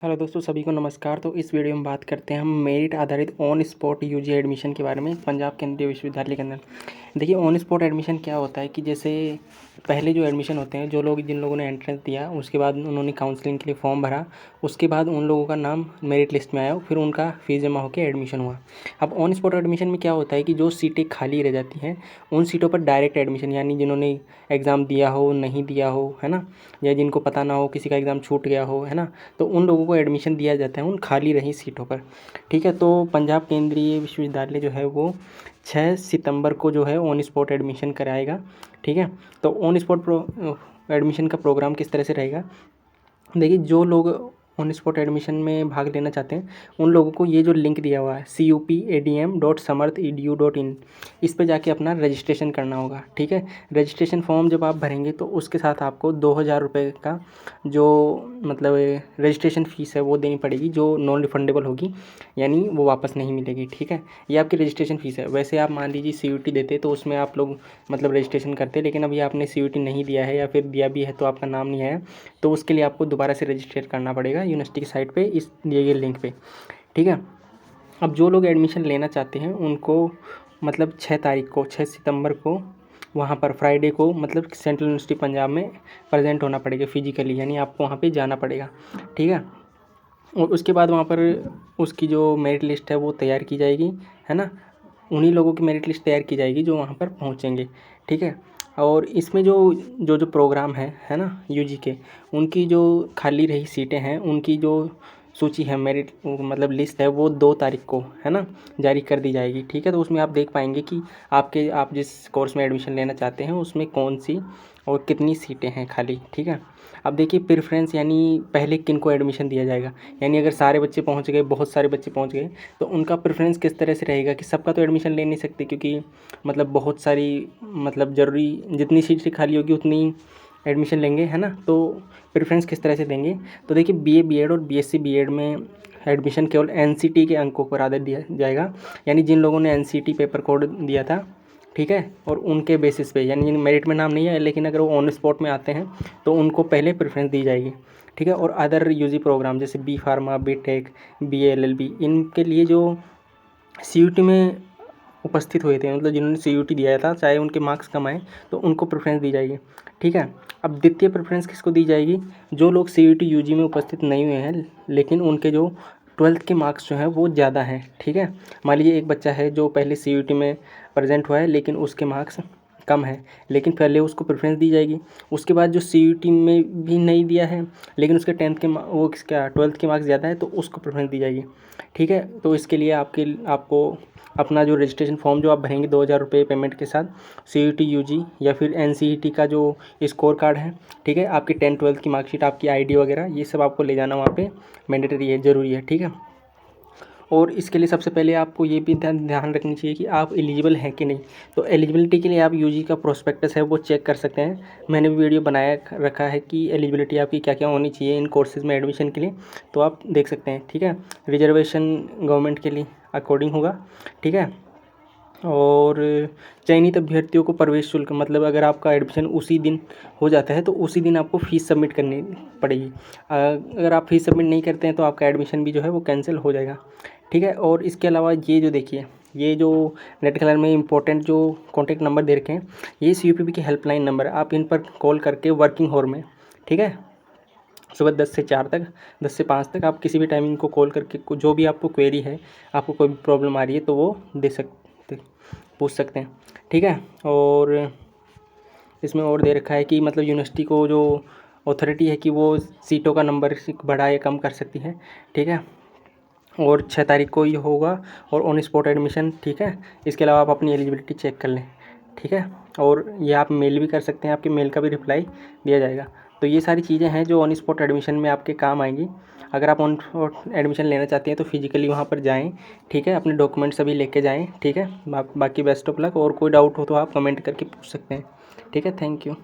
Hello दोस्तों, सभी को नमस्कार। तो इस वीडियो में बात करते हैं हम मेरिट आधारित ऑन स्पॉट यूजी एडमिशन के बारे में पंजाब केंद्रीय विश्वविद्यालय के अंदर। देखिए, ऑन स्पॉट एडमिशन क्या होता है कि जैसे पहले जो एडमिशन होते हैं, जिन लोगों ने एंट्रेंस दिया, उसके बाद उन्होंने काउंसलिंग के लिए फॉर्म भरा, उसके बाद उन लोगों का नाम मेरिट लिस्ट में आया, फिर उनका फीस जमा होकर एडमिशन हुआ। अब ऑन स्पॉट एडमिशन में क्या होता है कि जो सीटें खाली रह जाती हैं उन सीटों पर डायरेक्ट एडमिशन, यानी जिन्होंने एग्ज़ाम दिया हो, नहीं दिया हो, है ना, या जिनको पता ना हो किसी का एग्ज़ाम छूट गया हो, है ना, तो उन लोगों को एडमिशन दिया जाता है उन खाली रही सीटों पर। ठीक है, तो पंजाब केंद्रीय विश्वविद्यालय जो है वो 6 सितंबर को जो है ऑन स्पॉट एडमिशन कराएगा। ठीक है, तो ऑन स्पॉट एडमिशन का प्रोग्राम किस तरह से रहेगा। देखिए, जो लोग ऑन स्पॉट एडमिशन में भाग लेना चाहते हैं उन लोगों को ये जो लिंक दिया हुआ है cupadm.samarth.edu.in, इस पे जाके अपना रजिस्ट्रेशन करना होगा। ठीक है, रजिस्ट्रेशन फॉर्म जब आप भरेंगे तो उसके साथ आपको 2000 रुपये का जो मतलब रजिस्ट्रेशन फ़ीस है वो देनी पड़ेगी, जो नॉन रिफंडेबल होगी, यानी वो वापस नहीं मिलेगी। ठीक है, ये आपकी रजिस्ट्रेशन फ़ीस है। वैसे आप मान लीजिए CUT देते तो उसमें आप लोग मतलब रजिस्ट्रेशन करते, लेकिन अभी आपने CUT नहीं दिया है या फिर दिया भी है तो आपका नाम नहीं है, तो उसके लिए आपको दोबारा से रजिस्ट्रेट करना पड़ेगा यूनिवर्सिटी की साइट पे, इस दिए गए लिंक पे। ठीक है, अब जो लोग एडमिशन लेना चाहते हैं उनको मतलब 6 सितंबर को वहाँ पर फ्राइडे को मतलब सेंट्रल यूनिवर्सिटी पंजाब में प्रेजेंट होना पड़ेगा फिजिकली, यानी आपको वहाँ पे जाना पड़ेगा। ठीक है, और उसके बाद वहाँ पर उसकी जो मेरिट लिस्ट है वो तैयार की जाएगी, है ना, उन्हीं लोगों की मेरिट लिस्ट तैयार की जाएगी जो वहाँ पर पहुँचेंगे। ठीक है, और इसमें जो प्रोग्राम है ना, यूजी के, उनकी जो खाली रही सीटें हैं उनकी जो सूची है, मेरिट मतलब लिस्ट है, वो 2 तारीख को, है ना, जारी कर दी जाएगी। ठीक है, तो उसमें आप देख पाएंगे कि आप जिस कोर्स में एडमिशन लेना चाहते हैं उसमें कौन सी और कितनी सीटें हैं खाली। ठीक है, अब देखिए प्रेफरेंस, यानी पहले किन को एडमिशन दिया जाएगा, यानी अगर सारे बच्चे पहुंच गए, बहुत सारे बच्चे पहुंच गए, तो उनका प्रेफरेंस किस तरह से रहेगा कि सबका तो एडमिशन ले नहीं सकते, क्योंकि मतलब बहुत सारी मतलब ज़रूरी जितनी सीटें खाली होगी उतनी एडमिशन लेंगे, है ना, तो प्रेफरेंस किस तरह से देंगे। तो देखिए, BA BEd और BSc BEd में एडमिशन केवल NCT के अंकों पर आधार दिया जाएगा, यानी जिन लोगों ने NCT पेपर कोड दिया था, ठीक है, और उनके बेसिस पे, यानी जिन मेरिट में नाम नहीं है लेकिन अगर वो ऑन स्पॉट में आते हैं तो उनको पहले प्रेफरेंस दी जाएगी। ठीक है, और अदर यूजी प्रोग्राम जैसे B Pharma, BTech, BA LLB, इनके लिए जो CUT में उपस्थित हुए थे, मतलब जिन्होंने CUT दिया था, चाहे उनके मार्क्स कम आए तो उनको प्रेफरेंस दी जाएगी। ठीक है, अब द्वितीय प्रेफरेंस किसको दी जाएगी, जो लोग CUT UG में उपस्थित नहीं हुए हैं लेकिन उनके जो 12th के मार्क्स जो हैं वो ज़्यादा हैं। ठीक है, मान लीजिए एक बच्चा है जो पहले CUT में प्रेजेंट हुआ है लेकिन उसके मार्क्स कम है, लेकिन पहले उसको प्रेफरेंस दी जाएगी। उसके बाद जो CUT में भी नहीं दिया है लेकिन उसके 10th के वो किसका 12th के मार्क्स ज़्यादा है तो उसको प्रेफरेंस दी जाएगी। ठीक है, तो इसके लिए आपको अपना जो रजिस्ट्रेशन फॉर्म जो आप भरेंगे 2000 रुपये पेमेंट के साथ, CUT UG या फिर NCET का जो स्कोर कार्ड है, ठीक है, आपकी 10th-12th की मार्कशीट, आपकी ID वगैरह, ये सब आपको ले जाना वहाँ पे मैंडेटरी है, ज़रूरी है। ठीक है, और इसके लिए सबसे पहले आपको ये भी ध्यान रखनी चाहिए कि आप एलिजिबल हैं कि नहीं। तो एलिजिबिलिटी के लिए आप UG का प्रोस्पेक्टस है वो चेक कर सकते हैं। मैंने भी वीडियो बनाया रखा है कि एलिजिबिलिटी आपकी क्या क्या होनी चाहिए इन कोर्सेज़ में एडमिशन के लिए, तो आप देख सकते हैं। ठीक है, रिजर्वेशन गवर्नमेंट के लिए अकॉर्डिंग होगा। ठीक है, और चयनित अभ्यर्थियों को प्रवेश शुल्क, मतलब अगर आपका एडमिशन उसी दिन हो जाता है तो उसी दिन आपको फ़ीस सबमिट करनी पड़ेगी। अगर आप फ़ीस सबमिट नहीं करते हैं तो आपका एडमिशन भी जो है वो कैंसिल हो जाएगा। ठीक है, और इसके अलावा ये जो देखिए, ये जो रेड कलर में इंपॉर्टेंट जो कॉन्टैक्ट नंबर दे रखे हैं, ये CUPP की हेल्पलाइन नंबर है, आप इन पर कॉल करके वर्किंग आवर में, ठीक है, सुबह 10 से 4 तक, 10 से 5 तक आप किसी भी टाइम इनको कॉल करके जो भी आपको क्वेरी है, आपको कोई प्रॉब्लम आ रही है तो वो पूछ सकते हैं। ठीक है, और इसमें और दे रखा है कि मतलब यूनिवर्सिटी को जो अथॉरिटी है कि वो सीटों का नंबर बढ़ा या कम कर सकती है। ठीक है, और 6 तारीख को ये होगा और ऑन स्पॉट एडमिशन। ठीक है, इसके अलावा आप अपनी एलिजिबिलिटी चेक कर लें। ठीक है, और ये आप मेल भी कर सकते हैं, आपके मेल का भी रिप्लाई दिया जाएगा। तो ये सारी चीज़ें हैं जो ऑन स्पॉट एडमिशन में आपके काम आएंगी। अगर आप ऑन स्पॉट एडमिशन लेना चाहते हैं तो फिजिकली वहाँ पर जाएँ। ठीक है, अपने डॉक्यूमेंट सभी लेके जाएँ। ठीक है, बाकी बेस्ट ऑफ लक, और कोई डाउट हो तो आप कमेंट करके पूछ सकते हैं। ठीक है, थैंक यू।